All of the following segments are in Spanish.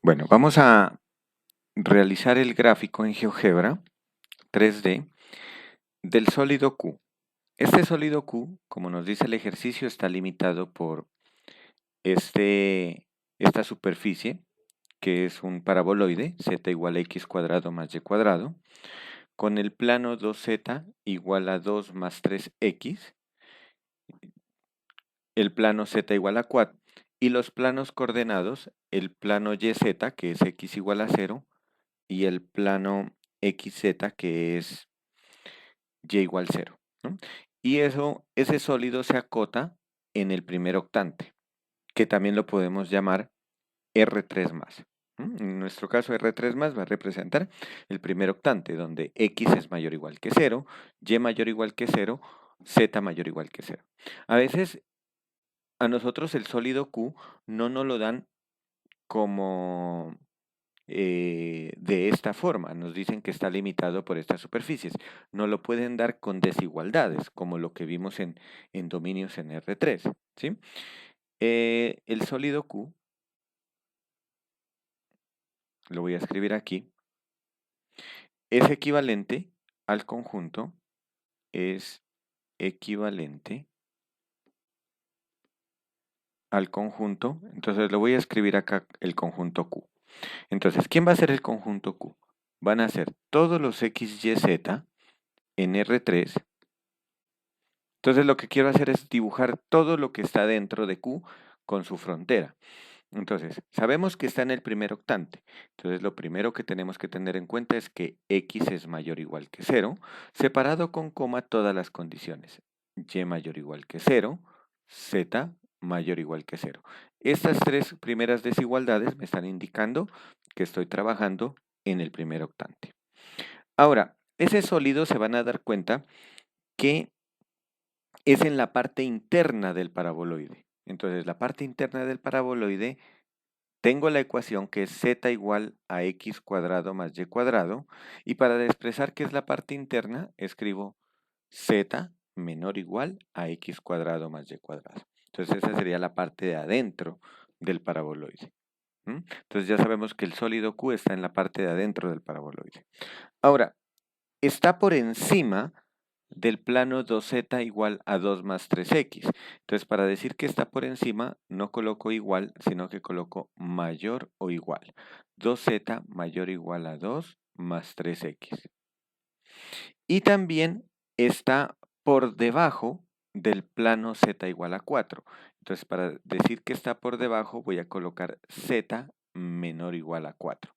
Bueno, vamos a realizar el gráfico en GeoGebra 3D del sólido Q. Este sólido Q, como nos dice el ejercicio, está limitado por esta superficie, que es un paraboloide, z igual a x cuadrado más y cuadrado, con el plano 2z igual a 2 más 3x, el plano z igual a 4, y los planos coordenados, el plano yz, que es x igual a 0, y el plano xz, que es y igual 0, ¿no? Y ese sólido se acota en el primer octante, que también lo podemos llamar R3 más. En nuestro caso, R3 más va a representar el primer octante, donde X es mayor o igual que 0, Y mayor o igual que 0, Z mayor o igual que 0. A veces a nosotros el sólido Q no nos lo dan como de esta forma. Nos dicen que está limitado por estas superficies. No lo pueden dar con desigualdades, como lo que vimos en dominios en R3. ¿Sí? El sólido Q, lo voy a escribir aquí, es equivalente al conjunto, es equivalente al conjunto, entonces lo voy a escribir acá el conjunto Q. Entonces, ¿quién va a ser el conjunto Q? Van a ser todos los X, Y, Z en R3. Entonces lo que quiero hacer es dibujar todo lo que está dentro de Q con su frontera. Entonces, sabemos que está en el primer octante. Entonces, lo primero que tenemos que tener en cuenta es que X es mayor o igual que 0, separado con coma todas las condiciones. Y mayor o igual que 0, Z mayor o igual que 0. Estas tres primeras desigualdades me están indicando que estoy trabajando en el primer octante. Ahora, ese sólido se van a dar cuenta que es en la parte interna del paraboloide. Entonces, la parte interna del paraboloide, tengo la ecuación que es z igual a x cuadrado más y cuadrado, y para expresar qué es la parte interna, escribo z menor o igual a x cuadrado más y cuadrado. Entonces, esa sería la parte de adentro del paraboloide. Entonces, ya sabemos que el sólido Q está en la parte de adentro del paraboloide. Ahora, está por encima del plano 2z igual a 2 más 3x. Entonces, para decir que está por encima, no coloco igual, sino que coloco mayor o igual. 2z mayor o igual a 2 más 3x. Y también está por debajo del plano z igual a 4. Entonces, para decir que está por debajo, voy a colocar z menor o igual a 4.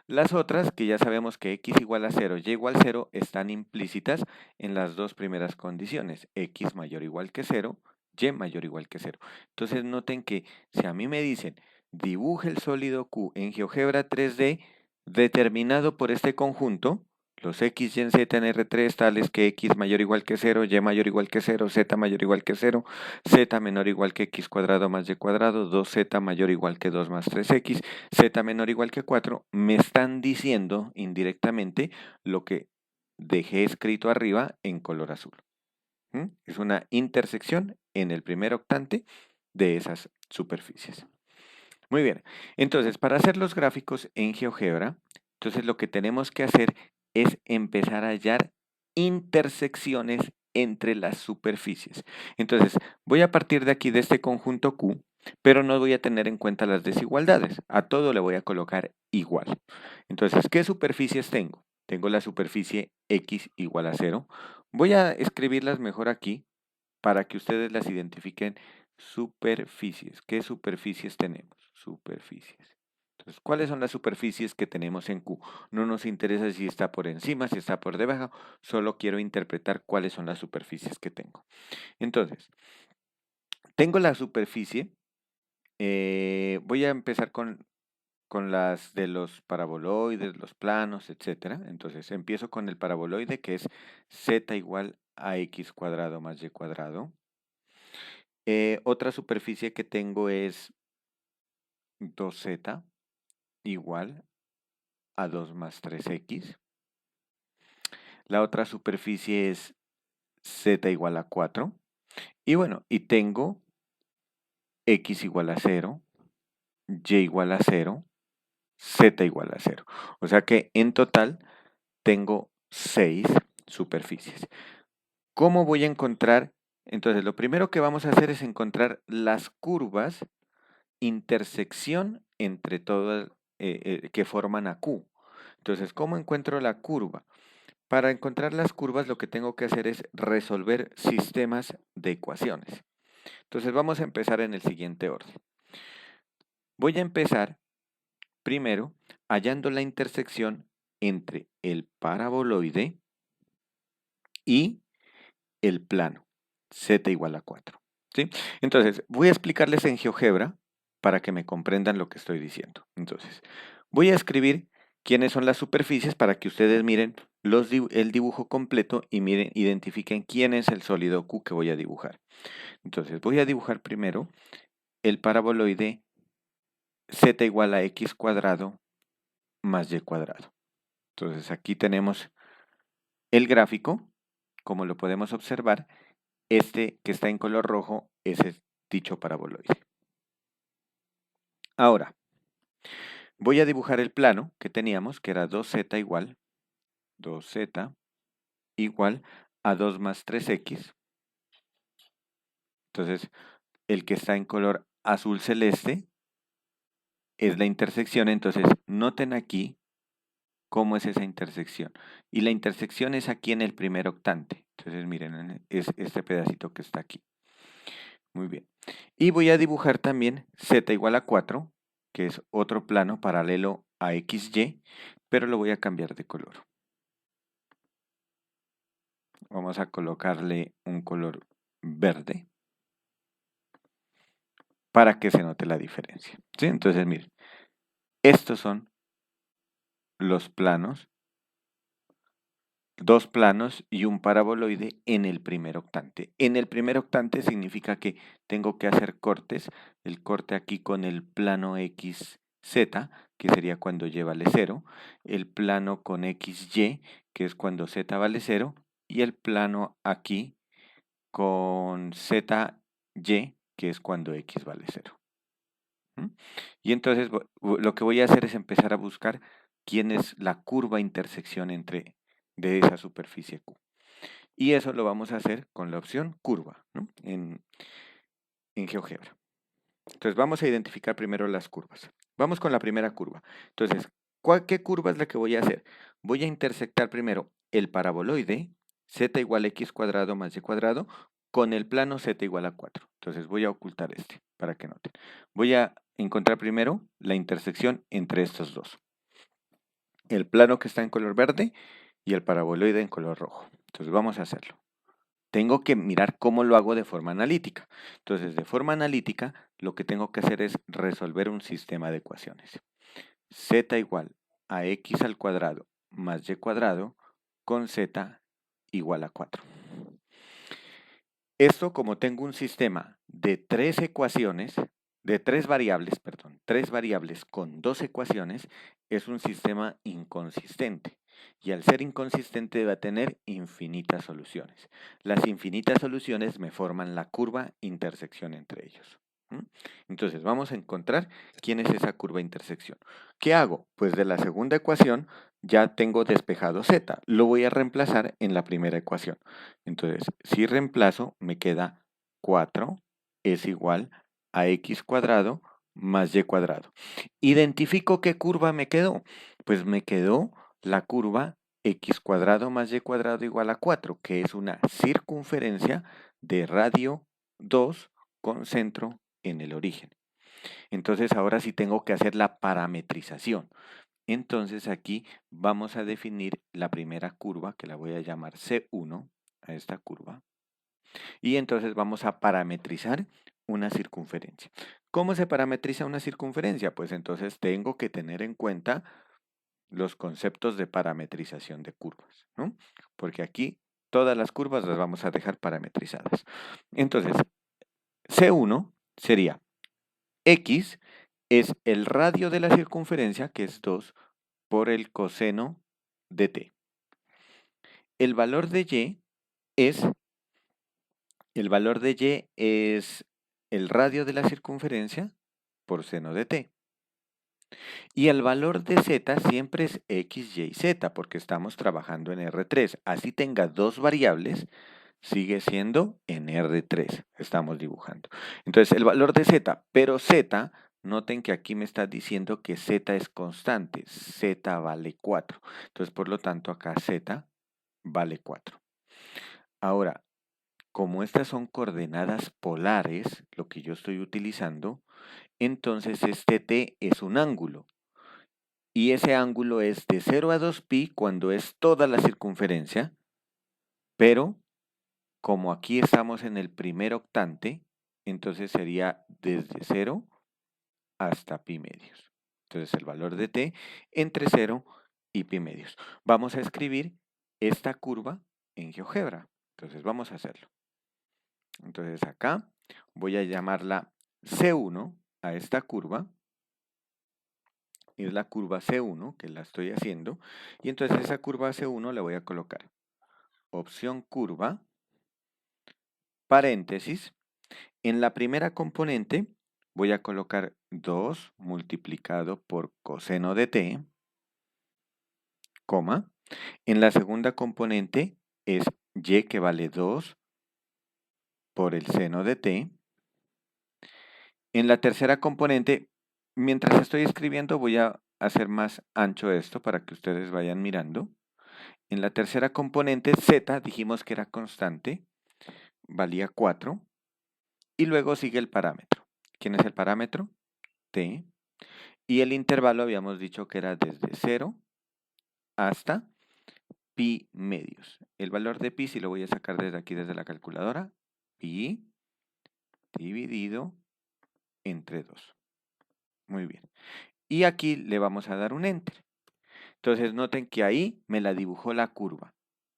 Las otras, que ya sabemos que x igual a 0, y igual a 0, están implícitas en las dos primeras condiciones, x mayor o igual que 0, y mayor o igual que 0. Entonces noten que si a mí me dicen, dibuje el sólido Q en GeoGebra 3D determinado por este conjunto, los x, y, z en R3 tales que x mayor o igual que 0, y mayor o igual que 0, z mayor o igual que 0, z menor o igual que x cuadrado más y cuadrado, 2z mayor o igual que 2 más 3x, z menor o igual que 4, me están diciendo indirectamente lo que dejé escrito arriba en color azul. Es una intersección en el primer octante de esas superficies. Muy bien, entonces para hacer los gráficos en GeoGebra, entonces lo que tenemos que hacer es empezar a hallar intersecciones entre las superficies. Entonces voy a partir de aquí de este conjunto Q, pero no voy a tener en cuenta las desigualdades. A todo le voy a colocar igual. Entonces, ¿qué superficies tengo? Tengo la superficie X igual a 0. Voy a escribirlas mejor aquí para que ustedes las identifiquen. Superficies. ¿Qué superficies tenemos? Superficies. Entonces, ¿cuáles son las superficies que tenemos en Q? No nos interesa si está por encima, si está por debajo, solo quiero interpretar cuáles son las superficies que tengo. Entonces, tengo la superficie, voy a empezar con las de los paraboloides, los planos, etcétera. Entonces, empiezo con el paraboloide que es z igual a x cuadrado más y cuadrado. Otra superficie que tengo es 2z igual a 2 más 3x. La otra superficie es z igual a 4. Y bueno, y tengo x igual a 0, y igual a 0, z igual a 0. O sea que en total tengo 6 superficies. ¿Cómo voy a encontrar? Entonces, lo primero que vamos a hacer es encontrar las curvas intersección entre todas que forman a Q. Entonces, ¿cómo encuentro la curva? Para encontrar las curvas lo que tengo que hacer es resolver sistemas de ecuaciones. Entonces vamos a empezar en el siguiente orden. Voy a empezar primero hallando la intersección entre el paraboloide y el plano, z igual a 4. ¿Sí? Entonces, voy a explicarles en GeoGebra para que me comprendan lo que estoy diciendo. Entonces, voy a escribir quiénes son las superficies para que ustedes miren el dibujo completo y miren, identifiquen quién es el sólido Q que voy a dibujar. Entonces, voy a dibujar primero el paraboloide z igual a x cuadrado más y cuadrado. Entonces, aquí tenemos el gráfico, como lo podemos observar. Este que está en color rojo es el dicho paraboloide. Ahora, voy a dibujar el plano que teníamos, que era 2z igual a 2 más 3x. Entonces, el que está en color azul celeste es la intersección. Entonces, noten aquí cómo es esa intersección. Y la intersección es aquí en el primer octante. Entonces, miren, es este pedacito que está aquí. Muy bien. Y voy a dibujar también z igual a 4, que es otro plano paralelo a XY, pero lo voy a cambiar de color. Vamos a colocarle un color verde para que se note la diferencia. ¿Sí? Entonces, miren, estos son los planos, dos planos y un paraboloide en el primer octante. En el primer octante significa que tengo que hacer cortes, el corte aquí con el plano XZ, que sería cuando Y vale 0, el plano con XY, que es cuando Z vale 0, y el plano aquí con ZY, que es cuando X vale 0. ¿Mm? Y entonces lo que voy a hacer es empezar a buscar quién es la curva intersección de esa superficie Q. Y eso lo vamos a hacer con la opción curva, ¿no? en GeoGebra. Entonces vamos a identificar primero las curvas. Vamos con la primera curva. Entonces, ¿qué curva es la que voy a hacer? Voy a intersectar primero el paraboloide z igual a x cuadrado más y cuadrado con el plano z igual a 4. Entonces voy a ocultar este para que noten. Voy a encontrar primero la intersección entre estos dos. El plano que está en color verde y el paraboloide en color rojo. Entonces vamos a hacerlo. Tengo que mirar cómo lo hago de forma analítica. Entonces, de forma analítica, lo que tengo que hacer es resolver un sistema de ecuaciones. Z igual a x al cuadrado más y cuadrado con z igual a 4. Esto, como tengo un sistema de tres ecuaciones, de tres variables con dos ecuaciones, es un sistema inconsistente. Y al ser inconsistente va a tener infinitas soluciones. Las infinitas soluciones me forman la curva intersección entre ellos. ¿Mm? Entonces vamos a encontrar quién es esa curva intersección. ¿Qué hago? Pues de la segunda ecuación ya tengo despejado z. Lo voy a reemplazar en la primera ecuación. Entonces, si reemplazo, me queda 4 es igual a x cuadrado más y cuadrado. Identifico qué curva me quedó. Pues me quedó la curva x cuadrado más y cuadrado igual a 4, que es una circunferencia de radio 2 con centro en el origen. Entonces ahora sí tengo que hacer la parametrización. Entonces aquí vamos a definir la primera curva, que la voy a llamar C1, a esta curva. Y entonces vamos a parametrizar una circunferencia. ¿Cómo se parametriza una circunferencia? Pues entonces tengo que tener en cuenta los conceptos de parametrización de curvas, ¿no? Porque aquí todas las curvas las vamos a dejar parametrizadas. Entonces, C1 sería X es el radio de la circunferencia, que es 2 por el coseno de t. El valor de y es el radio de la circunferencia por seno de t. Y el valor de z siempre es x, y, z, porque estamos trabajando en R3. Así tenga dos variables, sigue siendo en R3. Estamos dibujando. Entonces, el valor de z, pero z, noten que aquí me está diciendo que z es constante. Z vale 4. Entonces, por lo tanto, acá z vale 4. Ahora, como estas son coordenadas polares, lo que yo estoy utilizando, entonces este t es un ángulo. Y ese ángulo es de 0 a 2pi cuando es toda la circunferencia, pero como aquí estamos en el primer octante, entonces sería desde 0 hasta pi medios. Entonces el valor de t entre 0 y pi medios. Vamos a escribir esta curva en GeoGebra. Entonces vamos a hacerlo. Entonces acá voy a llamarla C1 a esta curva. Es la curva C1 que la estoy haciendo. Y entonces esa curva C1 le voy a colocar opción curva, paréntesis. En la primera componente voy a colocar 2 multiplicado por coseno de t, coma. En la segunda componente es y que vale 2 por el seno de t. En la tercera componente, mientras estoy escribiendo, voy a hacer más ancho esto para que ustedes vayan mirando. En la tercera componente, z, dijimos que era constante, valía 4. Y luego sigue el parámetro. ¿Quién es el parámetro? T. Y el intervalo habíamos dicho que era desde 0 hasta pi medios. El valor de pi, si lo voy a sacar desde aquí, desde la calculadora, pi dividido entre 2. Muy bien. Y aquí le vamos a dar un enter. Entonces noten que ahí me la dibujó la curva.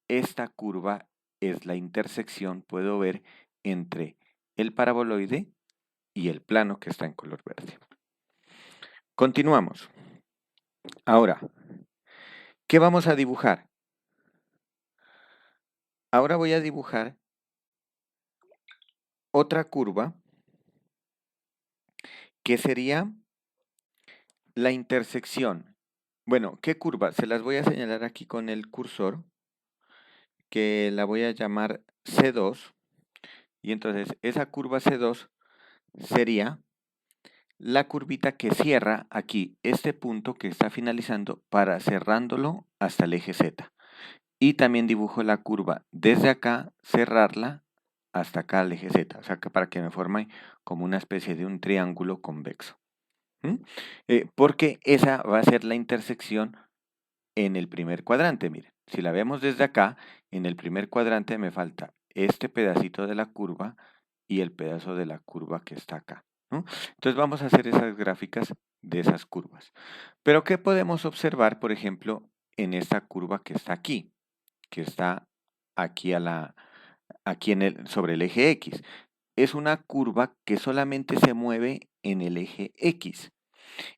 Esta curva es la intersección, puedo ver, entre el paraboloide y el plano que está en color verde. Continuamos. Ahora, ¿qué vamos a dibujar? Ahora voy a dibujar otra curva que sería la intersección. Bueno, ¿qué curva? Se las voy a señalar aquí con el cursor, que la voy a llamar C2. Y entonces esa curva C2 sería la curvita que cierra aquí este punto que está finalizando para cerrándolo hasta el eje Z. Y también dibujo la curva desde acá, cerrarla hasta acá al eje Z. O sea, que para que me forme como una especie de un triángulo convexo. Porque esa va a ser la intersección en el primer cuadrante. Miren, si la vemos desde acá, en el primer cuadrante me falta este pedacito de la curva y el pedazo de la curva que está acá, ¿no? Entonces vamos a hacer esas gráficas de esas curvas. Pero ¿qué podemos observar, por ejemplo, en esta curva que está aquí? Que está aquí, sobre el eje X. Es una curva que solamente se mueve en el eje X.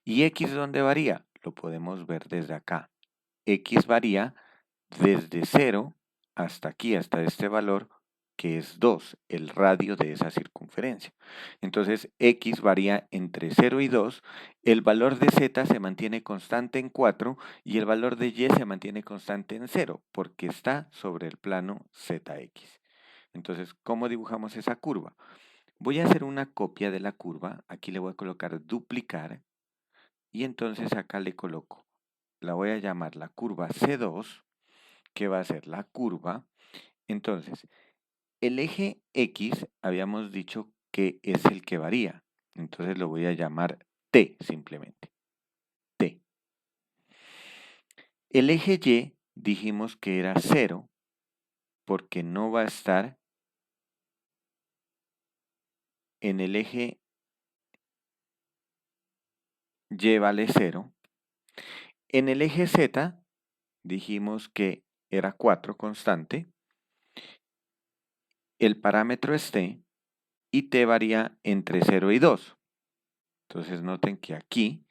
¿Y X dónde varía? Lo podemos ver desde acá. X varía desde 0 hasta aquí, hasta este valor, que es 2, el radio de esa circunferencia. Entonces, X varía entre 0 y 2, el valor de Z se mantiene constante en 4 y el valor de Y se mantiene constante en 0, porque está sobre el plano ZX. Entonces, ¿cómo dibujamos esa curva? Voy a hacer una copia de la curva, aquí le voy a colocar duplicar, y entonces acá le coloco, la voy a llamar la curva C2, que va a ser la curva. Entonces, el eje X habíamos dicho que es el que varía. Entonces lo voy a llamar T simplemente. T. El eje Y dijimos que era 0 porque no va a estar en el eje Y vale 0. En el eje Z dijimos que era 4 constante. El parámetro es T y T varía entre 0 y 2. Entonces noten que aquí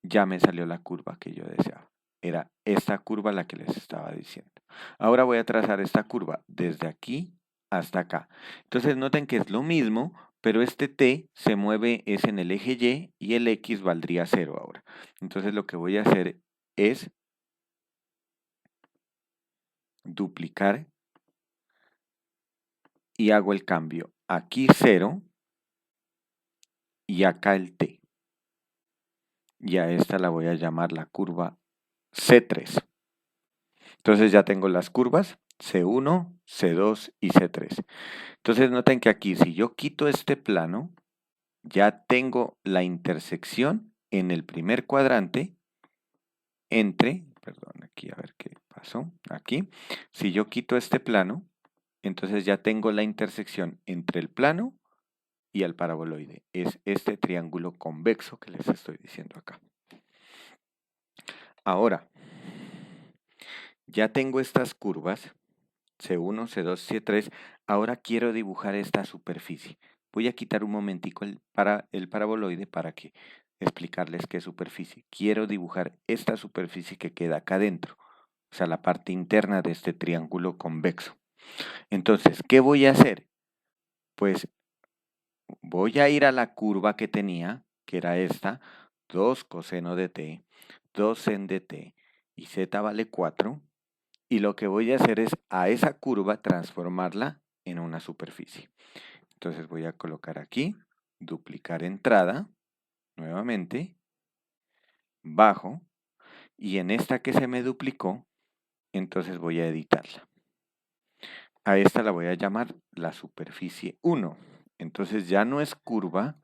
ya me salió la curva que yo deseaba. Era esta curva la que les estaba diciendo. Ahora voy a trazar esta curva desde aquí hasta acá. Entonces noten que es lo mismo, pero este t se mueve es en el eje Y y el X valdría 0 ahora. Entonces lo que voy a hacer es duplicar y hago el cambio. Aquí 0 y acá el t. Y a esta la voy a llamar la curva C3. Entonces ya tengo las curvas C1, C2 y C3. Entonces noten que aquí si yo quito este plano, ya tengo la intersección en el primer cuadrante entre, perdón, aquí a ver qué pasó, aquí. Si yo quito este plano, entonces ya tengo la intersección entre el plano y el paraboloide. Es este triángulo convexo que les estoy diciendo acá. Ahora, ya tengo estas curvas, C1, C2, C3. Ahora quiero dibujar esta superficie. Voy a quitar un momentico el paraboloide para que explicarles qué superficie. Quiero dibujar esta superficie que queda acá adentro, o sea, la parte interna de este triángulo convexo. Entonces, ¿qué voy a hacer? Pues voy a ir a la curva que tenía, que era esta, 2 coseno de t, 2 sen de t, y z vale 4. Y lo que voy a hacer es a esa curva transformarla en una superficie. Entonces voy a colocar aquí, duplicar entrada, nuevamente, bajo, y en esta que se me duplicó, entonces voy a editarla. A esta la voy a llamar la superficie 1. Entonces ya no es curva,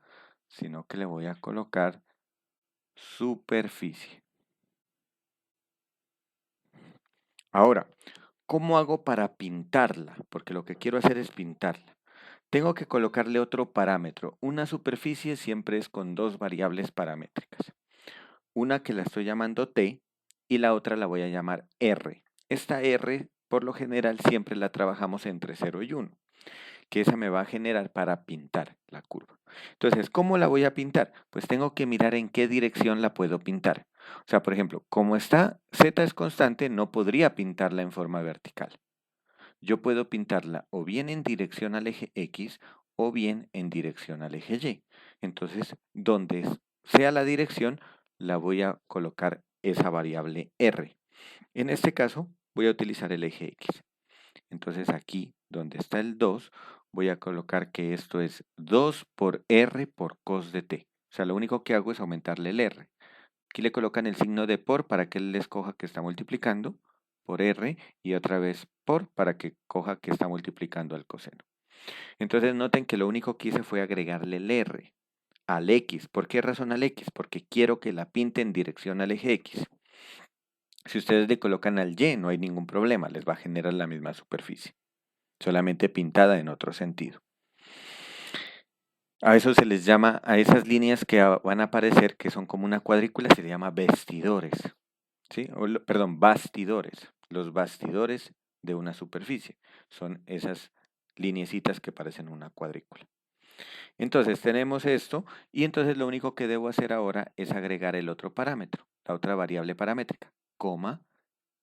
sino que le voy a colocar superficie. Ahora, ¿cómo hago para pintarla? Porque lo que quiero hacer es pintarla. Tengo que colocarle otro parámetro. Una superficie siempre es con dos variables paramétricas. Una que la estoy llamando t y la otra la voy a llamar r. Esta r, por lo general, siempre la trabajamos entre 0 y 1, que esa me va a generar para pintar la curva. Entonces, ¿cómo la voy a pintar? Pues tengo que mirar en qué dirección la puedo pintar. O sea, por ejemplo, como está z es constante, no podría pintarla en forma vertical. Yo puedo pintarla o bien en dirección al eje X o bien en dirección al eje Y. Entonces, donde sea la dirección, la voy a colocar esa variable R. En este caso, voy a utilizar el eje X. Entonces aquí, donde está el 2, voy a colocar que esto es 2 por R por cos de t. O sea, lo único que hago es aumentarle el R. Aquí le colocan el signo de por para que él les coja que está multiplicando por R y otra vez por para que coja que está multiplicando al coseno. Entonces noten que lo único que hice fue agregarle el R al X. ¿Por qué razón al X? Porque quiero que la pinte en dirección al eje X. Si ustedes le colocan al Y, no hay ningún problema, les va a generar la misma superficie, solamente pintada en otro sentido. A eso se les llama, a esas líneas que van a aparecer, que son como una cuadrícula, se le llama vestidores. ¿Sí? Perdón, bastidores. Los bastidores de una superficie. Son esas lineecitas que parecen una cuadrícula. Entonces tenemos esto y entonces lo único que debo hacer ahora es agregar el otro parámetro, la otra variable paramétrica, coma,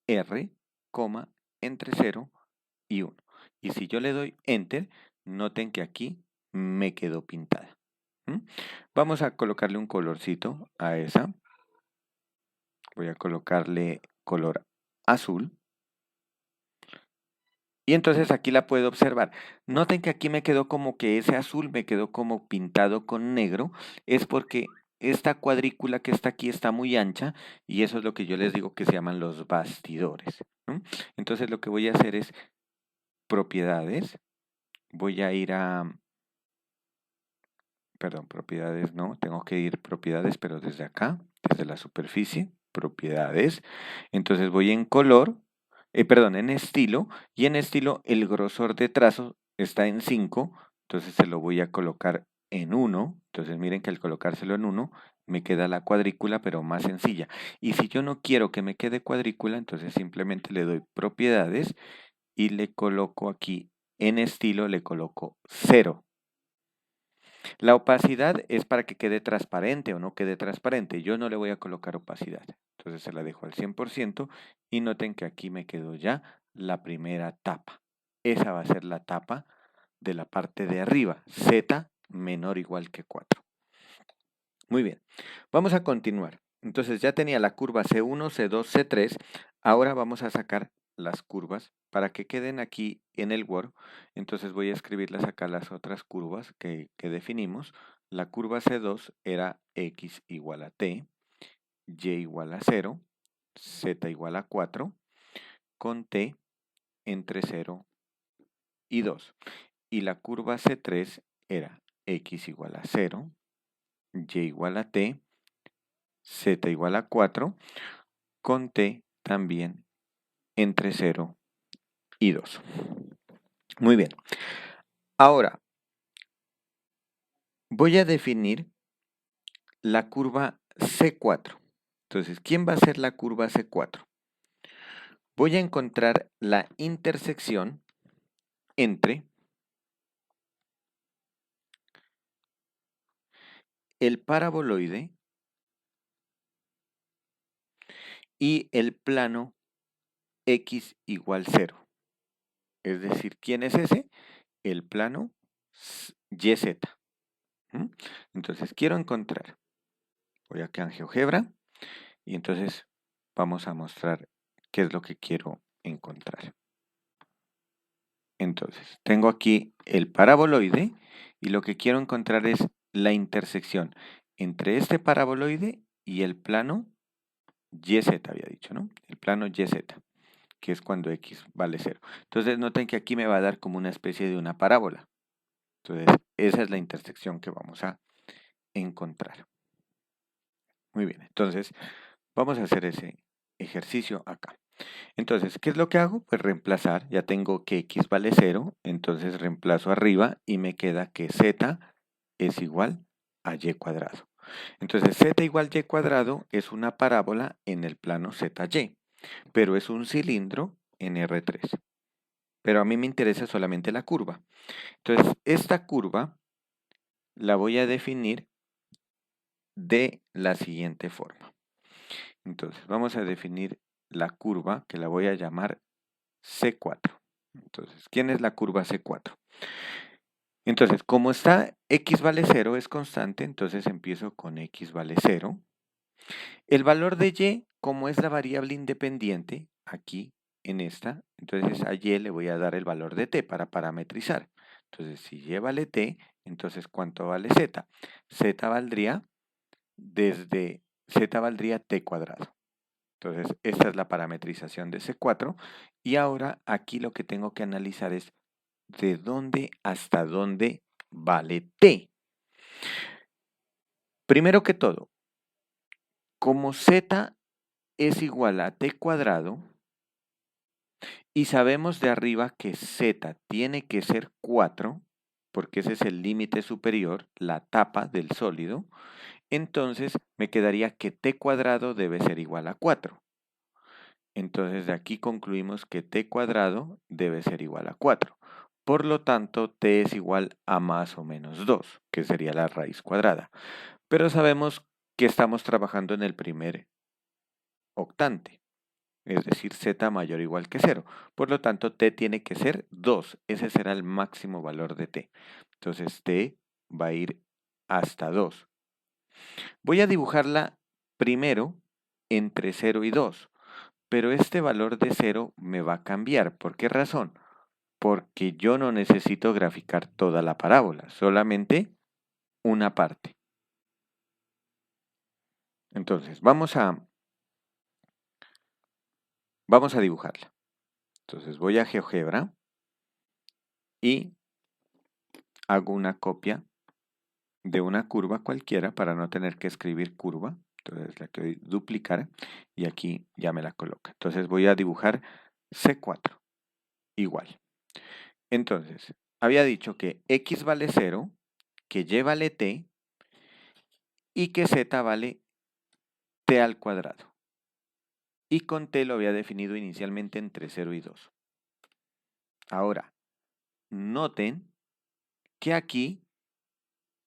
r, coma, entre 0 y 1. Y si yo le doy enter, noten que aquí me quedó pintada. Vamos a colocarle un colorcito a esa. Voy a colocarle color azul. Y entonces aquí la puedo observar. Noten que aquí me quedó como que ese azul me quedó como pintado con negro. Es porque esta cuadrícula que está aquí está muy ancha y eso es lo que yo les digo que se llaman los bastidores. Entonces lo que voy a hacer es propiedades. Voy a ir a... Perdón, propiedades no. Tengo que ir propiedades, pero desde acá, desde la superficie. Propiedades. Entonces voy en color. Perdón, en estilo, y en estilo el grosor de trazo está en 5, entonces se lo voy a colocar en 1, entonces miren que al colocárselo en 1 me queda la cuadrícula pero más sencilla. Y si yo no quiero que me quede cuadrícula, entonces simplemente le doy propiedades y le coloco aquí en estilo, le coloco 0. La opacidad es para que quede transparente o no quede transparente. Yo no le voy a colocar opacidad. Entonces se la dejo al 100% y noten que aquí me quedó ya la primera tapa. Esa va a ser la tapa de la parte de arriba. Z menor o igual que 4. Muy bien, vamos a continuar. Entonces ya tenía la curva C1, C2, C3. Ahora vamos a sacar las curvas para que queden aquí en el Word. Entonces voy a escribirlas acá las otras curvas que definimos. La curva C2 era X igual a T, Y igual a 0, Z igual a 4, con T entre 0 y 2. Y la curva C3 era X igual a 0, Y igual a T, Z igual a 4, con T también entre 0 y 2. Muy bien. Ahora, voy a definir la curva C4. Entonces, ¿quién va a ser la curva C4? Voy a encontrar la intersección entre el paraboloide y el plano X igual 0. Es decir, ¿quién es ese? El plano YZ. Entonces, quiero encontrar, voy acá en GeoGebra, y entonces vamos a mostrar qué es lo que quiero encontrar. Entonces, tengo aquí el paraboloide y lo que quiero encontrar es la intersección entre este paraboloide y el plano YZ, había dicho, ¿no? El plano YZ, que es cuando X vale 0. Entonces, noten que aquí me va a dar como una especie de una parábola. Entonces, esa es la intersección que vamos a encontrar. Muy bien, entonces vamos a hacer ese ejercicio acá. Entonces, ¿qué es lo que hago? Pues reemplazar, ya tengo que X vale 0, entonces reemplazo arriba y me queda que Z es igual a Y cuadrado. Entonces, Z igual Y cuadrado es una parábola en el plano ZY, pero es un cilindro en R3. Pero a mí me interesa solamente la curva. Entonces, esta curva la voy a definir de la siguiente forma. Entonces, vamos a definir la curva que la voy a llamar C4. Entonces, ¿quién es la curva C4? Entonces, como está X vale 0, es constante, entonces empiezo con X vale 0. El valor de Y, como es la variable independiente, aquí en esta, entonces a Y le voy a dar el valor de T para parametrizar. Entonces, si Y vale T, entonces ¿cuánto vale Z? Z valdría T cuadrado. Entonces, esta es la parametrización de C4. Y ahora aquí lo que tengo que analizar es de dónde hasta dónde vale T. Primero que todo, como Z es igual a T cuadrado y sabemos de arriba que Z tiene que ser 4, porque ese es el límite superior, la tapa del sólido, entonces me quedaría que T cuadrado debe ser igual a 4. Entonces de aquí concluimos que T cuadrado debe ser igual a 4. Por lo tanto, T es igual a más o menos 2, que sería la raíz cuadrada. Pero sabemos que estamos trabajando en el primer octante, es decir, Z mayor o igual que 0. Por lo tanto, T tiene que ser 2. Ese será el máximo valor de T. Entonces, T va a ir hasta 2. Voy a dibujarla primero entre 0 y 2. Pero este valor de 0 me va a cambiar. ¿Por qué razón? Porque yo no necesito graficar toda la parábola, solamente una parte. Entonces, vamos a dibujarla. Entonces, voy a GeoGebra y hago una copia de una curva cualquiera para no tener que escribir curva. Entonces, la que doy duplicar y aquí ya me la coloca. Entonces, voy a dibujar C4 igual. Entonces, había dicho que X vale 0, que Y vale T y que Z vale T al cuadrado. Y con T lo había definido inicialmente entre 0 y 2. Ahora, noten que aquí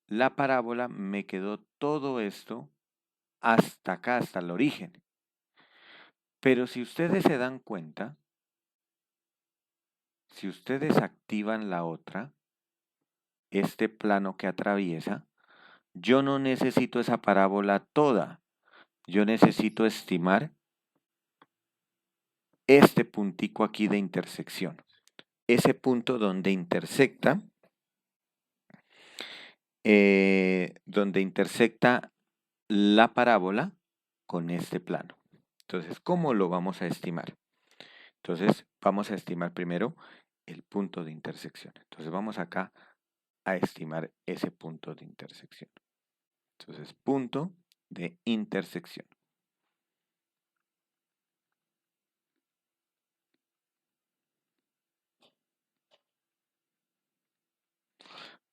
la parábola me quedó todo esto hasta acá, hasta el origen. Pero si ustedes se dan cuenta, si ustedes activan la otra, este plano que atraviesa, yo no necesito esa parábola toda. Yo necesito estimar este puntico aquí de intersección. Ese punto donde intersecta la parábola con este plano. Entonces, ¿cómo lo vamos a estimar? Entonces, vamos a estimar primero el punto de intersección. Entonces, vamos acá a estimar ese punto de intersección. Entonces, punto de intersección.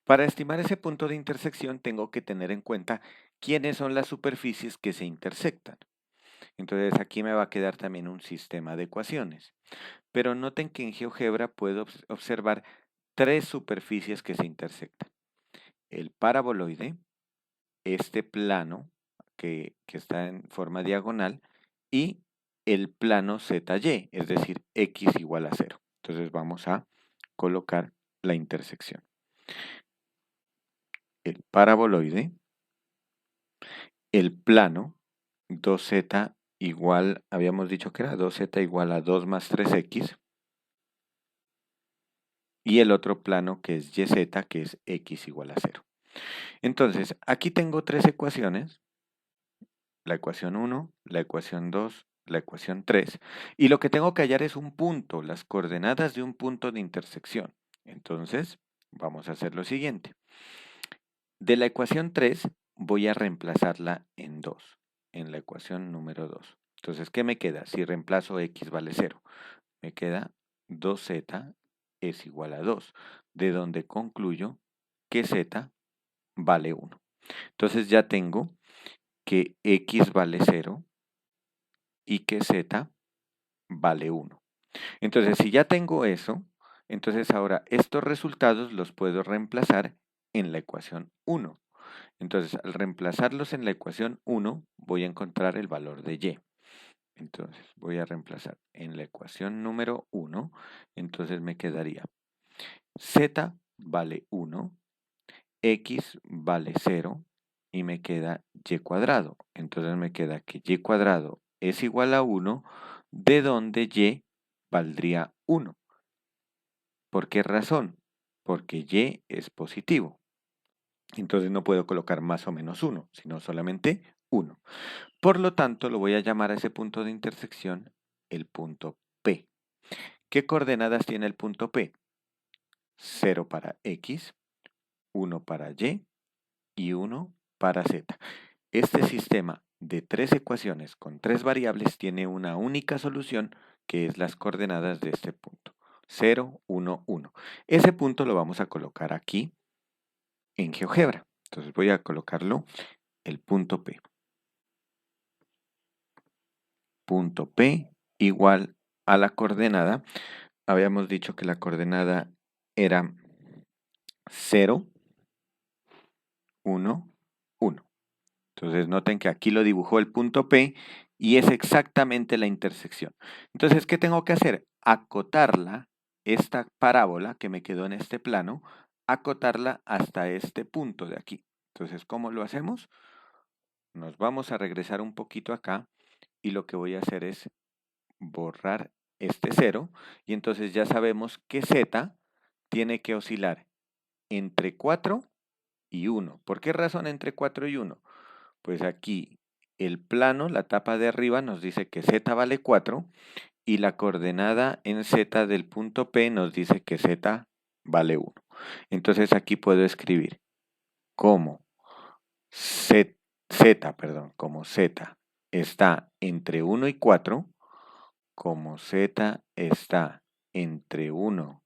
Para estimar ese punto de intersección tengo que tener en cuenta quiénes son las superficies que se intersectan. Entonces aquí me va a quedar también un sistema de ecuaciones. Pero noten que en GeoGebra puedo observar tres superficies que se intersectan. El paraboloide, este plano que está en forma diagonal y el plano ZY, es decir, X igual a 0. Entonces vamos a colocar la intersección. El paraboloide, el plano 2z igual, habíamos dicho que era 2z igual a 2 más 3x, y el otro plano que es YZ, que es x igual a 0. Entonces, aquí tengo tres ecuaciones, la ecuación 1, la ecuación 2, la ecuación 3, y lo que tengo que hallar es un punto, las coordenadas de un punto de intersección. Entonces, vamos a hacer lo siguiente. De la ecuación 3 voy a reemplazarla en 2, en la ecuación número 2. Entonces, ¿qué me queda? Si reemplazo x vale 0, me queda 2z es igual a 2, de donde concluyo que z vale 1. Entonces ya tengo que x vale 0 y que z vale 1. Entonces, si ya tengo eso, entonces ahora estos resultados los puedo reemplazar en la ecuación 1. Entonces, al reemplazarlos en la ecuación 1, voy a encontrar el valor de y. Entonces, voy a reemplazar en la ecuación número 1. Entonces me quedaría z vale 1, x vale 0 y me queda y cuadrado. Entonces me queda que y cuadrado es igual a 1, de donde y valdría 1. ¿Por qué razón? Porque y es positivo. Entonces no puedo colocar más o menos 1, sino solamente 1. Por lo tanto, lo voy a llamar a ese punto de intersección el punto P. ¿Qué coordenadas tiene el punto P? 0 para x, 1 para y 1 para z. Este sistema de tres ecuaciones con tres variables tiene una única solución, que es las coordenadas de este punto. 0, 1, 1. Ese punto lo vamos a colocar aquí en GeoGebra. Entonces voy a colocarlo el punto P. Punto P igual a la coordenada. Habíamos dicho que la coordenada era 0, 1, 1. Entonces noten que aquí lo dibujó el punto P y es exactamente la intersección. Entonces, ¿qué tengo que hacer? Acotarla, esta parábola que me quedó en este plano, acotarla hasta este punto de aquí. Entonces, ¿cómo lo hacemos? Nos vamos a regresar un poquito acá y lo que voy a hacer es borrar este 0 y entonces ya sabemos que z tiene que oscilar entre 4 y 1. ¿Por qué razón entre 4 y 1? Pues aquí el plano, la tapa de arriba nos dice que z vale 4 y la coordenada en z del punto P nos dice que z vale 1. Entonces aquí puedo escribir como como z está entre 1 y 4, como z está entre 1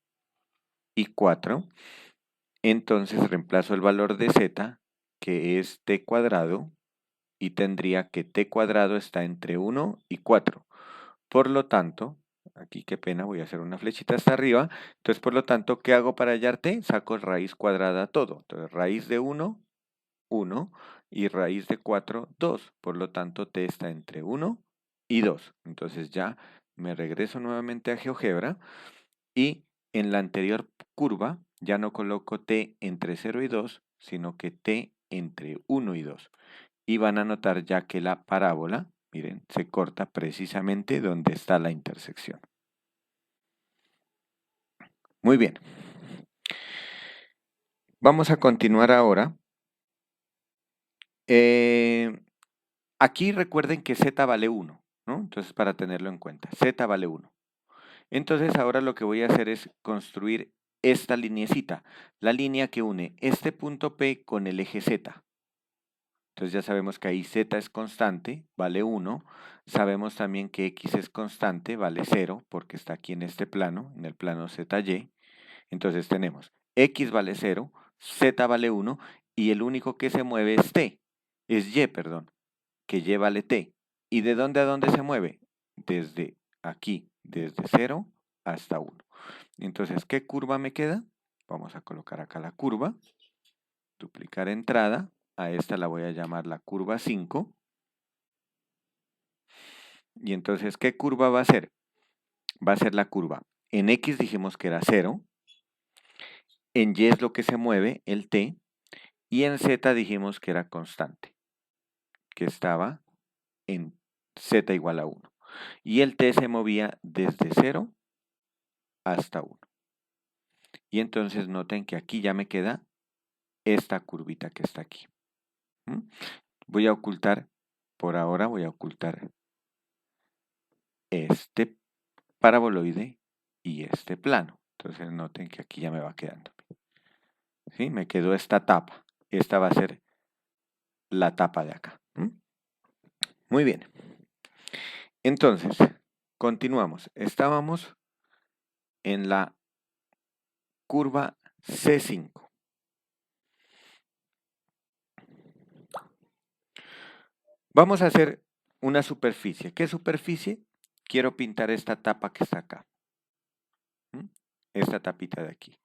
y 4, entonces reemplazo el valor de z, que es t cuadrado, y tendría que t cuadrado está entre 1 y 4. Por lo tanto, aquí qué pena, voy a hacer una flechita hasta arriba. Entonces, por lo tanto, ¿qué hago para hallar t? Saco raíz cuadrada a todo. Entonces, raíz de 1, 1, y raíz de 4, 2. Por lo tanto, t está entre 1 y 2. Entonces ya me regreso nuevamente a GeoGebra y en la anterior curva Ya no coloco t entre 0 y 2, sino que t entre 1 y 2. Y van a notar ya que la parábola, miren, se corta precisamente donde está la intersección. Muy bien. Vamos a continuar ahora. Aquí recuerden que z vale 1, ¿no? Entonces, para tenerlo en cuenta, z vale 1. Entonces, ahora lo que voy a hacer es construir esta lineecita, la línea que une este punto P con el eje Z. Entonces ya sabemos que ahí Z es constante, vale 1. Sabemos también que X es constante, vale 0, porque está aquí en este plano, en el plano ZY. Entonces tenemos X vale 0, Z vale 1, y el único que se mueve es T, es Y, perdón, que Y vale T. ¿Y de dónde a dónde se mueve? Desde aquí, desde 0 hasta 1. Entonces, ¿qué curva me queda? Vamos a colocar acá la curva, duplicar entrada, a esta la voy a llamar la curva 5. Y entonces, ¿qué curva va a ser? Va a ser la curva. En X dijimos que era 0, en Y es lo que se mueve, el T, y en Z dijimos que era constante, que estaba en Z igual a 1. Y el T se movía desde 0 hasta 1. Y entonces noten que aquí ya me queda esta curvita que está aquí. Voy a ocultar, por ahora voy a ocultar este paraboloide y este plano. Entonces noten que aquí ya me va quedando. ¿Sí? Me quedó esta tapa. Esta va a ser la tapa de acá. Muy bien. Entonces, continuamos. Estábamos en la curva C5. Vamos a hacer una superficie. ¿Qué superficie? Quiero pintar esta tapa que está acá. Esta tapita de aquí.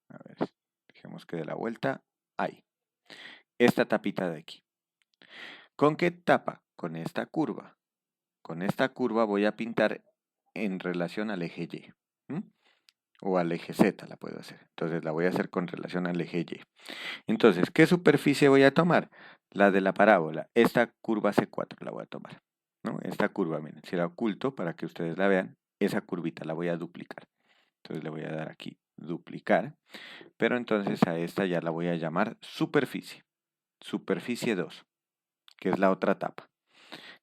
A ver, dejemos que dé la vuelta. Ahí. Esta tapita de aquí. ¿Con qué tapa? Con esta curva. Con esta curva voy a pintar en relación al eje Y. O al eje Z la puedo hacer. Entonces la voy a hacer con relación al eje Y. Entonces, ¿qué superficie voy a tomar? La de la parábola. Esta curva C4 la voy a tomar. ¿No? Esta curva, miren, si la oculto para que ustedes la vean, esa curvita la voy a duplicar. Entonces le voy a dar aquí duplicar. Pero entonces a esta ya la voy a llamar superficie. Superficie 2, que es la otra tapa.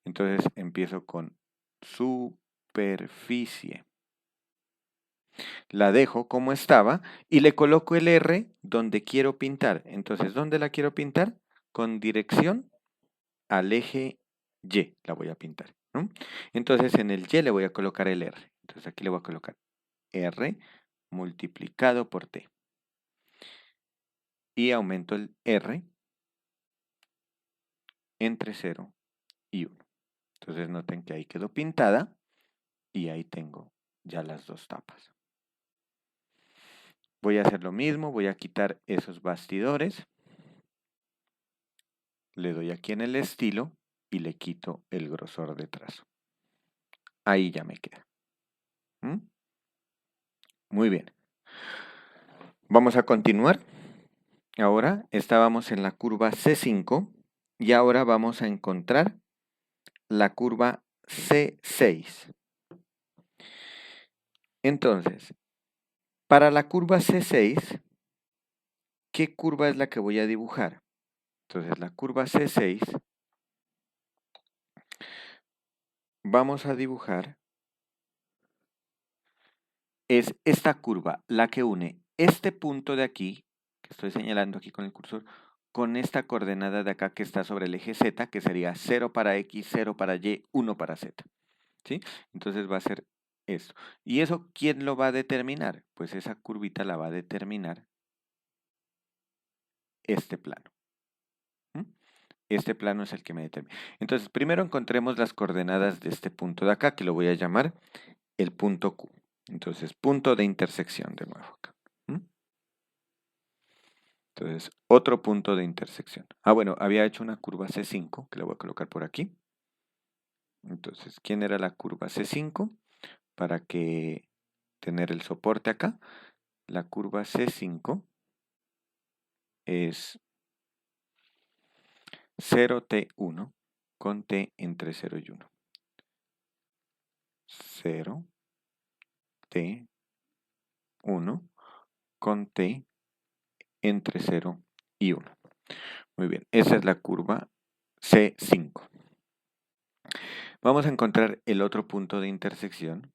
Entonces empiezo con superficie. La dejo como estaba y le coloco el R donde quiero pintar. Entonces, ¿dónde la quiero pintar? Con dirección al eje Y la voy a pintar. ¿No? Entonces, en el Y le voy a colocar el R. Entonces, aquí le voy a colocar R multiplicado por T. Y aumento el R entre 0 y 1. Entonces, noten que ahí quedó pintada y ahí tengo ya las dos tapas. Voy a hacer lo mismo, voy a quitar esos bastidores. Le doy aquí en el estilo y le quito el grosor de trazo. Ahí ya me queda. Muy bien. Vamos a continuar. Ahora estábamos en la curva C5 y ahora vamos a encontrar la curva C6. Entonces, para la curva C6, ¿qué curva es la que voy a dibujar? Entonces, la curva C6, vamos a dibujar, es esta curva, la que une este punto de aquí, que estoy señalando aquí con el cursor, con esta coordenada de acá que está sobre el eje Z, que sería 0 para X, 0 para Y, 1 para Z. ¿Sí? Entonces va a ser esto. ¿Y eso quién lo va a determinar? Pues esa curvita la va a determinar este plano. Este plano es el que me determina. Entonces, primero encontremos las coordenadas de este punto de acá, que lo voy a llamar el punto Q. Entonces, punto de intersección de nuevo acá. Entonces, otro punto de intersección. Bueno, había hecho una curva C5, que la voy a colocar por aquí. Entonces, ¿quién era la curva C5? Para que tener el soporte acá. la curva C5 es 0T1 con T entre 0 y 1. 0, T, 1 con T entre 0 y 1. Muy bien, esa es la curva C5. Vamos a encontrar el otro punto de intersección.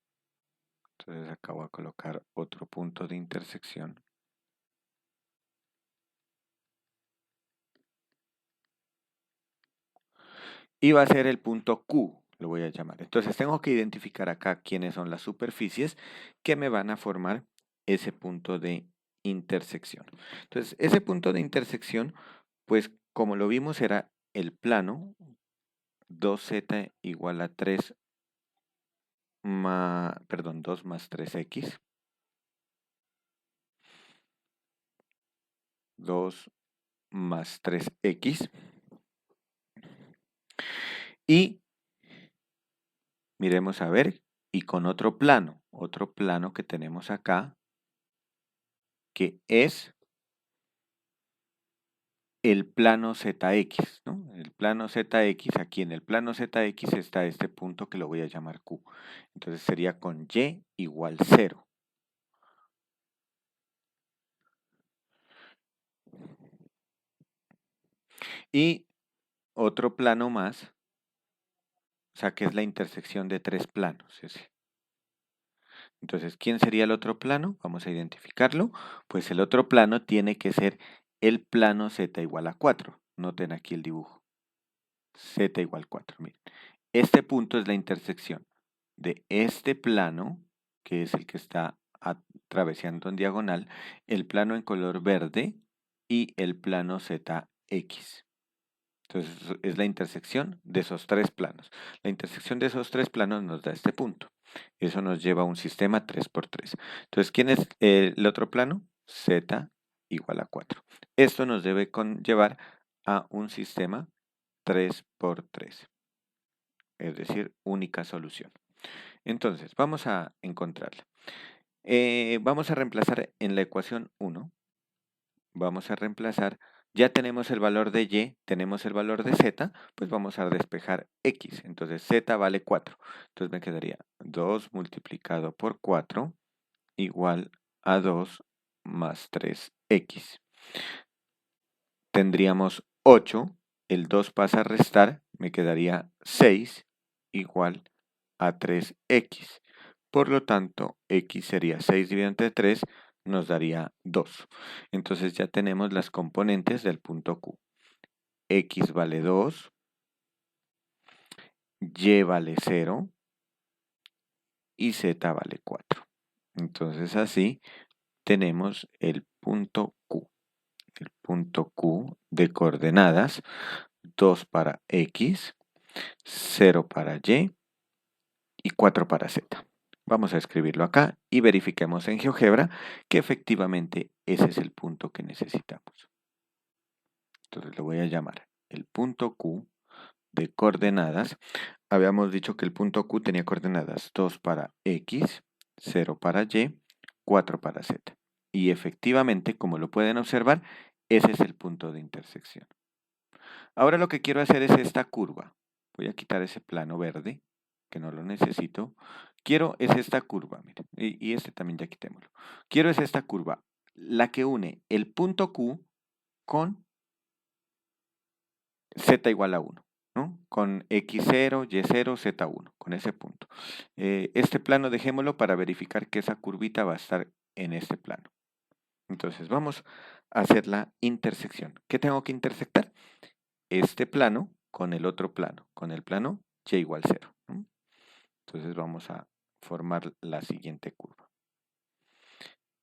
Entonces acá voy a colocar otro punto de intersección. Y va a ser el punto Q, lo voy a llamar. Entonces tengo que identificar acá quiénes son las superficies que me van a formar ese punto de intersección. Entonces, ese punto de intersección, pues como lo vimos, era el plano 2z igual a 3 más, perdón, 2 más 3x. 2 más 3x. Y miremos a ver, y con otro plano que tenemos acá, que es el plano ZX, ¿no? El plano ZX, aquí en el plano ZX está este punto que lo voy a llamar Q. Entonces sería con Y igual 0. Y otro plano más, o sea que es la intersección de tres planos. Entonces, ¿quién sería el otro plano? Vamos a identificarlo. Pues el otro plano tiene que ser el plano Z igual a 4. Noten aquí el dibujo. Z igual 4. Miren. Este punto es la intersección de este plano, que es el que está atravesando en diagonal, el plano en color verde y el plano ZX. Entonces es la intersección de esos tres planos. La intersección de esos tres planos nos da este punto. Eso nos lleva a un sistema 3×3. Entonces, ¿quién es el otro plano? Z igual a 4. Esto nos debe conllevar a un sistema 3×3. Es decir, única solución. Entonces, vamos a encontrarla. Vamos a reemplazar en la ecuación 1. Vamos a reemplazar, ya tenemos el valor de Y, tenemos el valor de Z, pues vamos a despejar X. Entonces Z vale 4. Entonces me quedaría 2 multiplicado por 4 igual a 2 más 3X. Tendríamos 8, el 2 pasa a restar, me quedaría 6 igual a 3X. Por lo tanto, X sería 6 dividido entre 3, nos daría 2. Entonces ya tenemos las componentes del punto Q. X vale 2, Y vale 0 y Z vale 4. Entonces así tenemos el punto Q. El punto Q de coordenadas 2 para X, 0 para y 4 para Z. Vamos a escribirlo acá y verifiquemos en GeoGebra que efectivamente ese es el punto que necesitamos. Entonces lo voy a llamar el punto Q de coordenadas. Habíamos dicho que el punto Q tenía coordenadas 2 para X, 0 para Y, 4 para Z. Y efectivamente, como lo pueden observar, ese es el punto de intersección. Ahora lo que quiero hacer es esta curva. Voy a quitar ese plano verde, que no lo necesito. Quiero es esta curva, miren, y este también ya quitémoslo. Quiero es esta curva, la que une el punto Q con Z igual a 1, ¿no? Con X0, Y0, Z1, con ese punto. Este plano dejémoslo para verificar que esa curvita va a estar en este plano. Entonces vamos a hacer la intersección. ¿Qué tengo que intersectar? Este plano con el otro plano, con el plano Y igual 0. ¿No? Entonces vamos a formar la siguiente curva.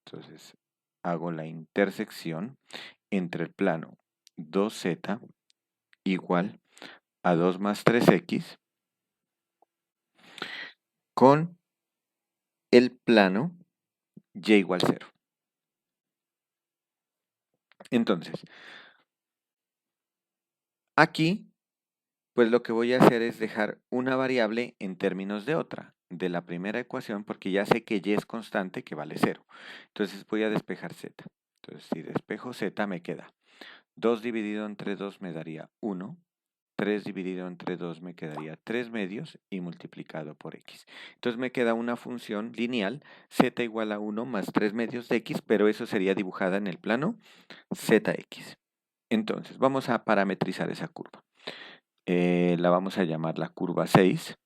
Entonces hago la intersección entre el plano 2Z igual a 2 más 3X con el plano Y igual 0. Entonces, aquí, pues lo que voy a hacer es dejar una variable en términos de otra. de la primera ecuación porque ya sé que y es constante que vale 0. Entonces voy a despejar z. Entonces si despejo z me queda 2 dividido entre 2 me daría 1. 3 dividido entre 2 me quedaría 3 medios y multiplicado por x. Entonces me queda una función lineal z igual a 1 más 3 medios de x, pero eso sería dibujada en el plano zx. Entonces vamos a parametrizar esa curva. La vamos a llamar la curva 6.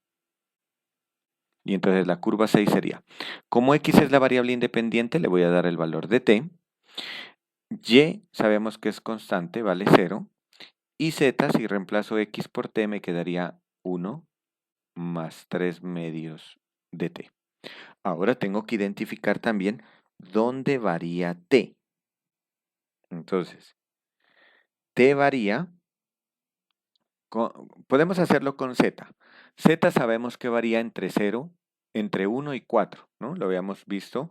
Y entonces la curva 6 sería, como x es la variable independiente, le voy a dar el valor de t. Y sabemos que es constante, vale 0. Y z, si reemplazo x por t, me quedaría 1 más 3 medios de t. Ahora tengo que identificar también dónde varía t. Entonces, t varía, podemos hacerlo con z. Z sabemos que varía entre 0, entre 1 y 4, ¿no? Lo habíamos visto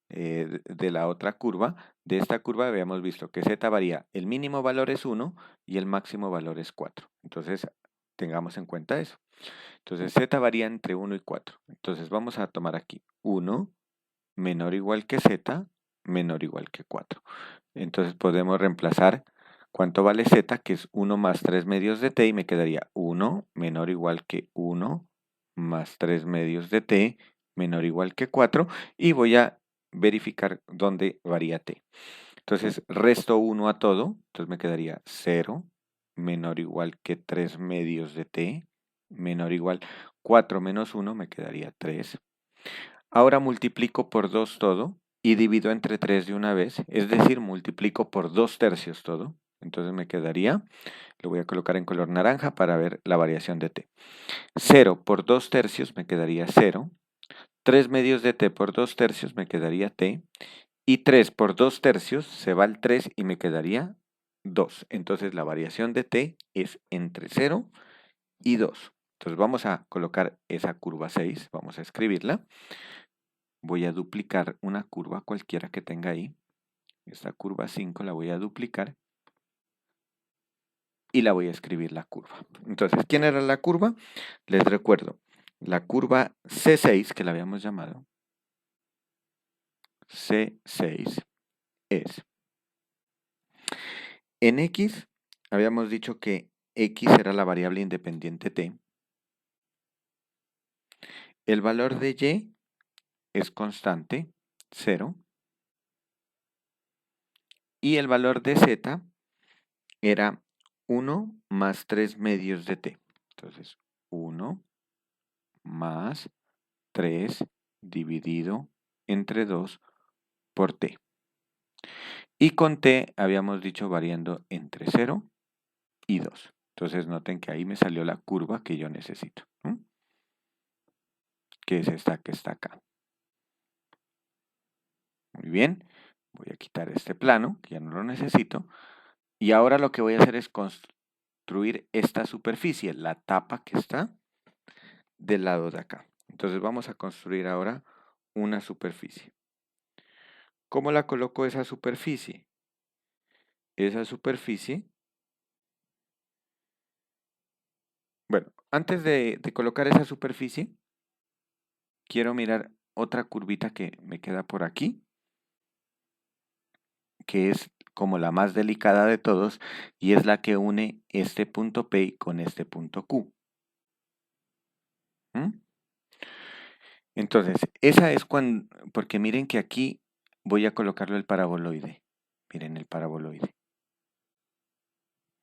de la otra curva. De esta curva habíamos visto que z varía, el mínimo valor es 1 y el máximo valor es 4. Entonces, tengamos en cuenta eso. Entonces, z varía entre 1 y 4. Entonces, vamos a tomar aquí 1 menor o igual que z menor o igual que 4. Entonces, podemos reemplazar cuánto vale z, que es 1 más 3 medios de t, y me quedaría 1 menor o igual que 1 más 3 medios de t menor o igual que 4, y voy a verificar dónde varía t. Entonces, resto 1 a todo, entonces me quedaría 0 menor o igual que 3 medios de t menor o igual 4 menos 1 me quedaría 3. Ahora multiplico por 2 todo y divido entre 3 de una vez, es decir, multiplico por 2 tercios todo. Entonces me quedaría, lo voy a colocar en color naranja para ver la variación de t. 0 por 2 tercios me quedaría 0. 3 medios de t por 2 tercios me quedaría t. Y 3 por 2 tercios se va el 3 y me quedaría 2. Entonces la variación de t es entre 0 y 2. Entonces vamos a colocar esa curva 6, vamos a escribirla. Voy a duplicar una curva cualquiera que tenga ahí. Esta curva 5 la voy a duplicar y la voy a escribir la curva. Entonces, ¿quién era la curva? Les recuerdo, la curva C6, que la habíamos llamado, C6 es, en X, habíamos dicho que X era la variable independiente T. El valor de Y es constante, 0. Y el valor de Z era 1 más 3 medios de T. Entonces, 1 más 3 dividido entre 2 por t. Y con t habíamos dicho variando entre 0 y 2. Entonces noten que ahí me salió la curva que yo necesito, ¿no? Que es esta que está acá. Muy bien, voy a quitar este plano, que ya no lo necesito. Y ahora lo que voy a hacer es construir esta superficie, la tapa que está del lado de acá. Entonces vamos a construir ahora una superficie. ¿Cómo la coloco esa superficie? Esa superficie, bueno, antes de colocar esa superficie, quiero mirar otra curvita que me queda por aquí, que es como la más delicada de todos, y es la que une este punto P con este punto Q. ¿Mm? Entonces, esa es cuando, porque miren que aquí voy a colocarlo el paraboloide. Miren el paraboloide.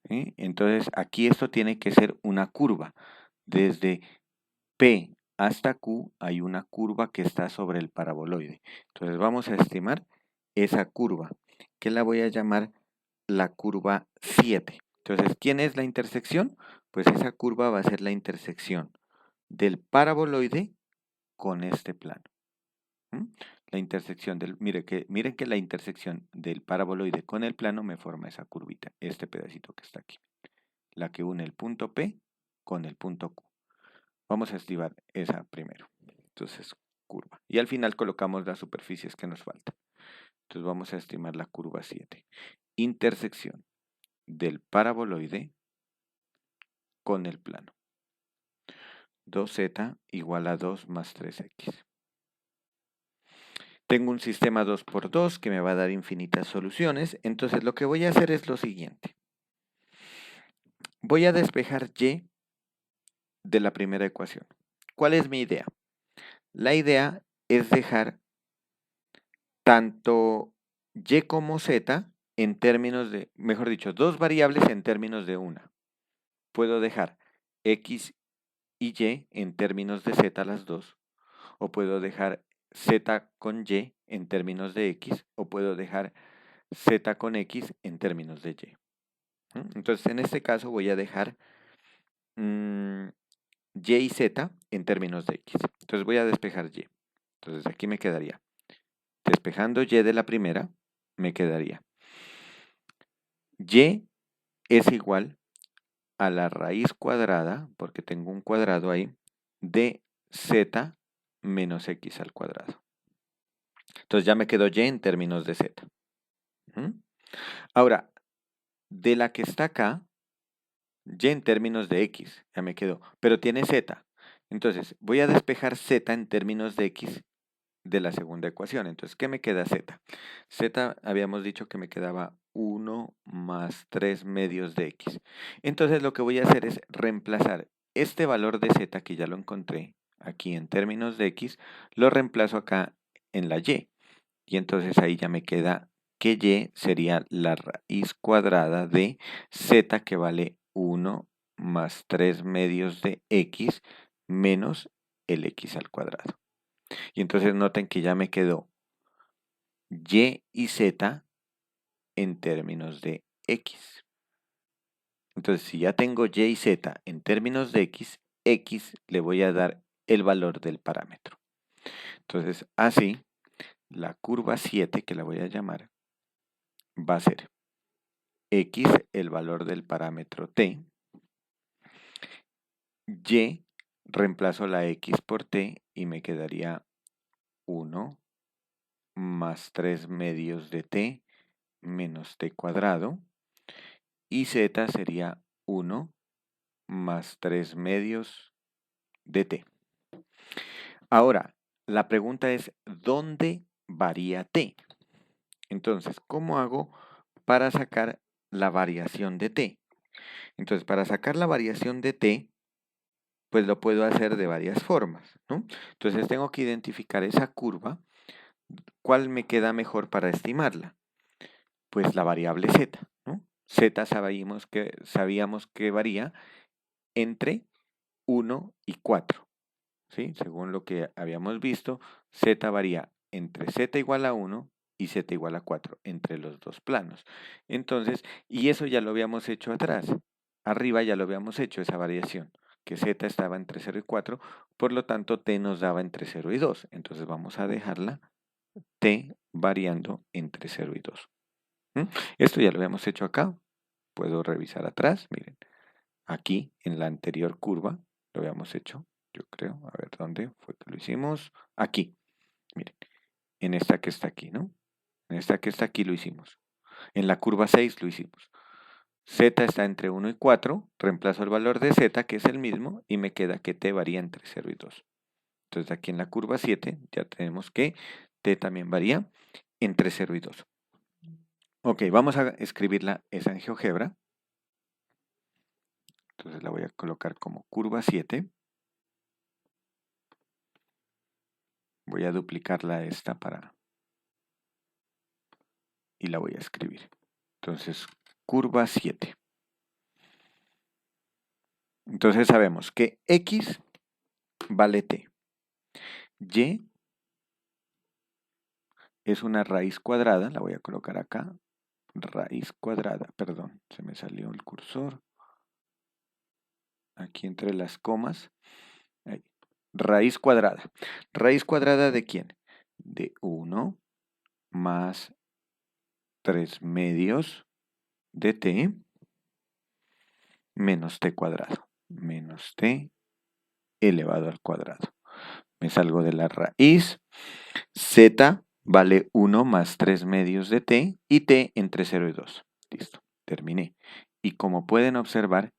¿Sí? Entonces, aquí esto tiene que ser una curva. Desde P hasta Q hay una curva que está sobre el paraboloide. Entonces, vamos a estimar esa curva, que la voy a llamar la curva 7. Entonces, ¿quién es la intersección? Pues esa curva va a ser la intersección del paraboloide con este plano. La intersección del, miren que la intersección del paraboloide con el plano me forma esa curvita, este pedacito que está aquí, la que une el punto P con el punto Q. Vamos a estimar esa primero. Entonces, curva. Y al final colocamos las superficies que nos faltan. Entonces vamos a estimar la curva 7. Intersección del paraboloide con el plano. 2z igual a 2 más 3x. Tengo un sistema 2 por 2 que me va a dar infinitas soluciones. Entonces lo que voy a hacer es lo siguiente. Voy a despejar y de la primera ecuación. ¿Cuál es mi idea? La idea es dejar tanto y como z en términos de, mejor dicho, dos variables en términos de una. Puedo dejar x y y en términos de z las dos, o puedo dejar z con y en términos de x, o puedo dejar z con x en términos de y. Entonces, en este caso voy a dejar y y z en términos de x. Entonces voy a despejar y. Entonces aquí me quedaría, despejando y de la primera, me quedaría y es igual a la raíz cuadrada, porque tengo un cuadrado ahí, de z menos x al cuadrado. Entonces ya me quedó y en términos de z. Ahora, de la que está acá, y en términos de x, ya me quedó, pero tiene z. Entonces, voy a despejar z en términos de x de la segunda ecuación. Entonces, ¿qué me queda z? Z habíamos dicho que me quedaba 1 más 3 medios de x. Entonces, lo que voy a hacer es reemplazar este valor de z, que ya lo encontré aquí en términos de x, lo reemplazo acá en la y. Y entonces ahí ya me queda que y sería la raíz cuadrada de z, que vale 1 más 3 medios de x menos el x al cuadrado. Y entonces noten que ya me quedó y z en términos de x. Entonces, si ya tengo y z en términos de x le voy a dar el valor del parámetro. Entonces, así, la curva 7, que la voy a llamar, va a ser x, el valor del parámetro t, y, reemplazo la x por t y me quedaría 1 más 3 medios de t menos t cuadrado, y z sería 1 más 3 medios de t. Ahora, la pregunta es, ¿dónde varía t? Entonces, ¿cómo hago para sacar la variación de t? Entonces, para sacar la variación de t, pues lo puedo hacer de varias formas, ¿no? Entonces, tengo que identificar esa curva. ¿Cuál me queda mejor para estimarla? Pues la variable z, ¿no? Z sabíamos que varía entre 1 y 4, ¿sí? Según lo que habíamos visto, z varía entre z igual a 1 y z igual a 4, entre los dos planos. Entonces, y eso ya lo habíamos hecho atrás. Arriba ya lo habíamos hecho, esa variación, que z estaba entre 0 y 4, por lo tanto t nos daba entre 0 y 2. Entonces vamos a dejarla t variando entre 0 y 2. Esto ya lo habíamos hecho acá. Puedo revisar atrás, miren. Aquí, en la anterior curva, lo habíamos hecho, yo creo. A ver, ¿dónde fue que lo hicimos? Aquí, miren. En esta que está aquí, ¿no? En esta que está aquí lo hicimos. En la curva 6 lo hicimos. Z está entre 1 y 4, reemplazo el valor de Z, que es el mismo, y me queda que T varía entre 0 y 2. Entonces aquí en la curva 7 ya tenemos que T también varía entre 0 y 2. Ok, vamos a escribirla esa en GeoGebra. Entonces la voy a colocar como curva 7. Voy a duplicarla esta y la voy a escribir. Entonces, curva 7. Entonces sabemos que x vale t. Y es una raíz cuadrada, la voy a colocar acá. Raíz cuadrada, perdón, se me salió el cursor. Aquí entre las comas. Ahí. Raíz cuadrada. ¿Raíz cuadrada de quién? De 1 más 3 medios de t menos t cuadrado. Menos t elevado al cuadrado. Me salgo de la raíz. Z vale 1 más 3 medios de t y t entre 0 y 2. Listo, terminé. Y como pueden observar,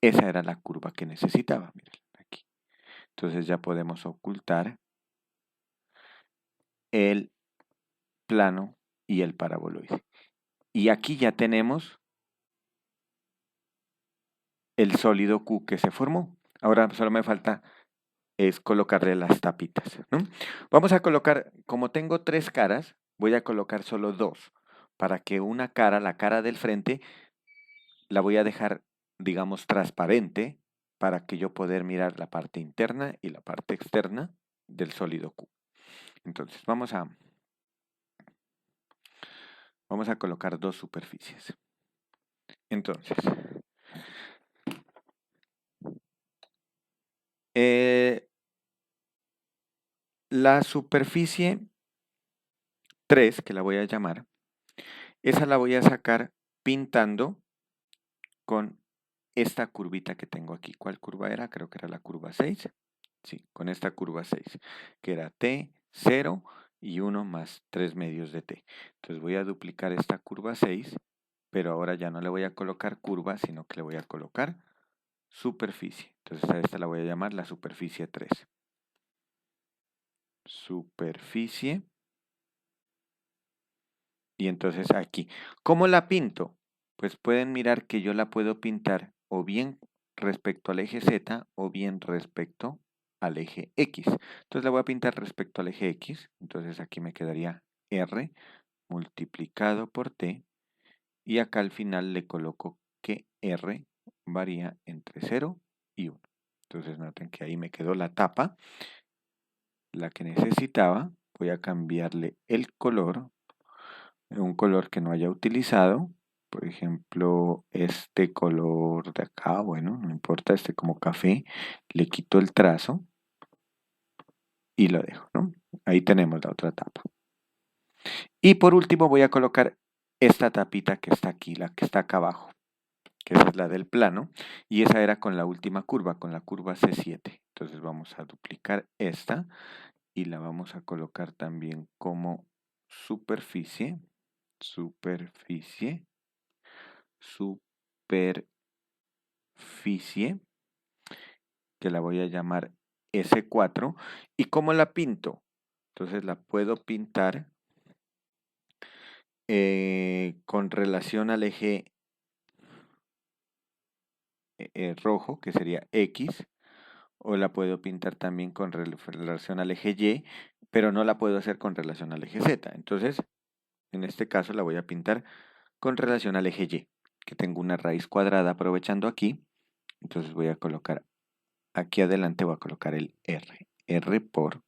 esa era la curva que necesitaba. Miren, aquí. Entonces ya podemos ocultar el plano y el paraboloide. Y aquí ya tenemos el sólido Q que se formó. Ahora solo me falta es colocarle las tapitas, ¿no? Vamos a colocar, como tengo 3 caras, voy a colocar solo 2, para que una cara, la cara del frente, la voy a dejar, digamos, transparente, para que yo poder mirar la parte interna y la parte externa del sólido Q. Entonces, vamos a colocar 2 superficies. Entonces, la superficie 3, que la voy a llamar, esa la voy a sacar pintando con esta curvita que tengo aquí. ¿Cuál curva era? Creo que era la curva 6. Sí, con esta curva 6, que era T, 0 y 1 más 3 medios de T. Entonces voy a duplicar esta curva 6, pero ahora ya no le voy a colocar curva, sino que le voy a colocar superficie. Entonces a esta la voy a llamar la superficie 3. Superficie. Y entonces aquí, ¿cómo la pinto? Pues pueden mirar que yo la puedo pintar o bien respecto al eje Z o bien respecto al eje X. Entonces la voy a pintar respecto al eje X. Entonces aquí me quedaría R multiplicado por T. Y acá al final le coloco que R varía entre 0 y 1. Entonces noten que ahí me quedó la tapa, la que necesitaba. Voy a cambiarle el color, un color que no haya utilizado. Por ejemplo, este color de acá, bueno, no importa, este como café, le quito el trazo y lo dejo, ¿no? Ahí tenemos la otra tapa. Y por último voy a colocar esta tapita que está aquí, la que está acá abajo, que esa es la del plano, y esa era con la última curva, con la curva C7. Entonces vamos a duplicar esta y la vamos a colocar también como superficie, superficie, que la voy a llamar S4. ¿Y cómo la pinto? Entonces la puedo pintar con relación al eje rojo, que sería X, o la puedo pintar también con relación al eje Y, pero no la puedo hacer con relación al eje Z. Entonces, en este caso la voy a pintar con relación al eje Y, que tengo una raíz cuadrada aprovechando aquí. Entonces voy a colocar aquí adelante, voy a colocar el R. R por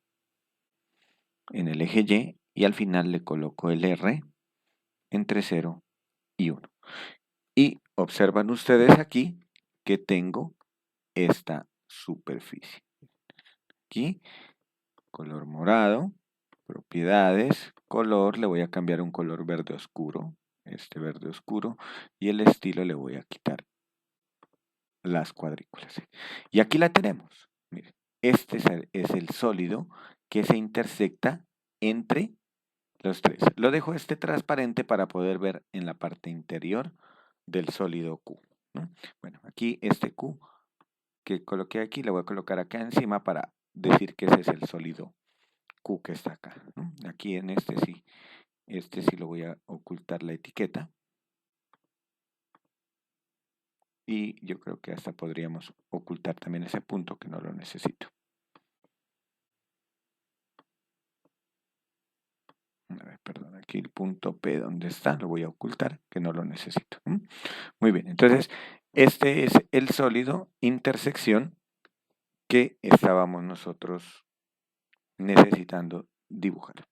en el eje Y y al final le coloco el R entre 0 y 1. Y observan ustedes aquí que tengo esta superficie. Aquí, color morado, propiedades, color, le voy a cambiar un color verde oscuro, este verde oscuro, y el estilo le voy a quitar las cuadrículas. Y aquí la tenemos. Miren, este es el sólido que se intersecta entre los tres. Lo dejo este transparente para poder ver en la parte interior del sólido Q, ¿no? Bueno, aquí este Q que coloqué aquí, le voy a colocar acá encima para decir que ese es el sólido Q que está acá, ¿no? Aquí en este sí lo voy a ocultar la etiqueta. Y yo creo que hasta podríamos ocultar también ese punto que no lo necesito. A ver, perdón, aquí el punto P donde está, lo voy a ocultar, que no lo necesito. Muy bien, entonces este es el sólido intersección que estábamos nosotros necesitando dibujar.